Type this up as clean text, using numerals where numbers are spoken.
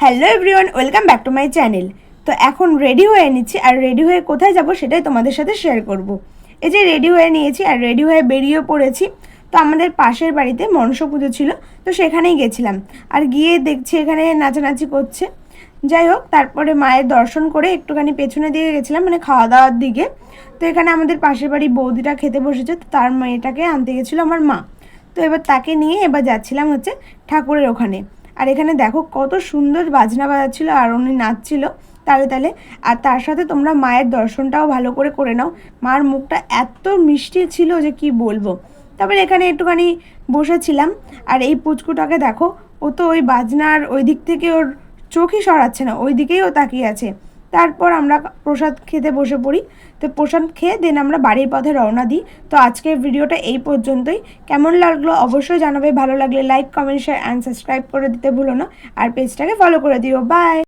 Hello everyone, welcome back to my channel. তো এখন ready হয়ে নিচ্ছি, আর রেডি হয়ে কোথায় যাব সেটাই তোমাদের সাথে শেয়ার করব। এই যে রেডি হয়ে নিয়েছি আর রেডি হয়ে বেরিয়ে পড়েছি। তো আমাদের পাশের বাড়িতে মনসা পুজো ছিল, তো সেখানেই গেছিলাম। আর গিয়ে দেখছি এখানে নাচানাচি করছে। যাই হোক, তারপরে মায়ের দর্শন করে একটুখানি পেছনে দিকে গেছিলাম, মানে খাওয়া দাওয়ার দিকে। তো এখানে আমাদের পাশের বাড়ি বৌদিটা খেতে বসেছে, তো তার মেয়েটাকে আনতে গেছিলো আমার মা। তো এবার তাকে নিয়ে এবার যাচ্ছিলাম হচ্ছে ঠাকুরের ওখানে। আর এখানে দেখো কত সুন্দর বাজনা বাজাচ্ছিলো আর উনি নাচছিল তালে তালে। আর তার সাথে তোমরা মায়ের দর্শনটাও ভালো করে করে নাও। মার মুখটা এত মিষ্টি ছিল যে কি বলবো। তারপরে এখানে একটুখানি বসেছিলাম। আর এই পুচকুটাকে দেখো, ও তো ওই বাজনার ওই দিক থেকে ওর চোখই সরাচ্ছে না, ওই দিকেই ও তাকিয়ে আছে। তারপর আমরা প্রসাদ খেতে বসে পড়ি। তো প্রসাদ খেয়ে দেন আমরা বাড়ির পথে রওনা দিই। তো আজকের ভিডিওটা এই পর্যন্তই। কেমন লাগলো অবশ্যই জানাবে, ভালো লাগলে like comment share and subscribe করে দিতে ভুলো না। আর পেজটাকে ফলো করে দিও। বাই।